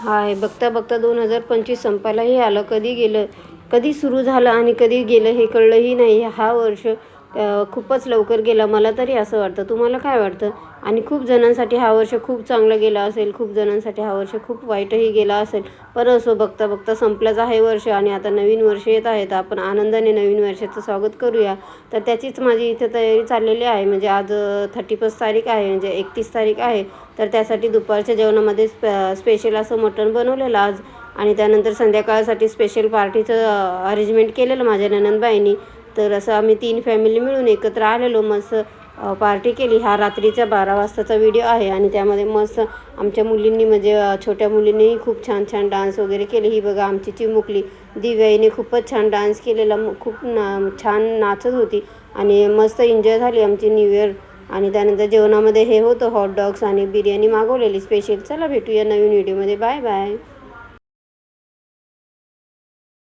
हाय, बघता बघता 2025 संपायलाही आलं. कधी गेलं, कधी सुरू झालं आणि कधी गेलं हे कळलंही नाही. हा वर्ष खूपच लवकर गेला, मला तरी असं वाटतं. तुम्हाला काय वाटतं? आणि खूप जणांसाठी हा वर्ष खूप चांगला गेला असेल, खूप जणांसाठी हा वर्ष खूप वाईटही गेला असेल. पण असो, बघता बघता संपलंच आहे वर्ष आणि आता नवीन वर्ष येत आहे, तर आपण आनंदाने नवीन वर्षाचं स्वागत करूया. तर त्याचीच माझी इथे तयारी चाललेली आहे. म्हणजे आज 31 तारीख आहे, म्हणजे 31 तारीख आहे. तर त्यासाठी दुपारच्या जेवणामध्ये स्पेशल असं मटण बनवलेलं आज. आणि त्यानंतर संध्याकाळसाठी स्पेशल पार्टीचं अरेंजमेंट केलेलं माझ्या नणंदबाईंनी. तर असं आम्ही 3 फॅमिली मिळून एकत्र आलेलो, मस्त पार्टी केली. हा रात्रीच्या 12 वाजताचा व्हिडिओ आहे आणि त्यामध्ये मस्त आमच्या मुलींनी, म्हणजे छोट्या मुलींनीही खूप छान छान डान्स वगैरे केले. ही बघा आमची चिमुकली दिव्याईने खूपच छान डान्स केलेला, खूप छान नाचत होती आणि मस्त एन्जॉय झाली आमची न्यू इयर. आणि त्यानंतर जेवणामध्ये हे होतं, हॉट डॉग्स आणि बिर्याणी मागवलेली स्पेशल. चला भेटूया नवीन व्हिडिओमध्ये. Bye bye.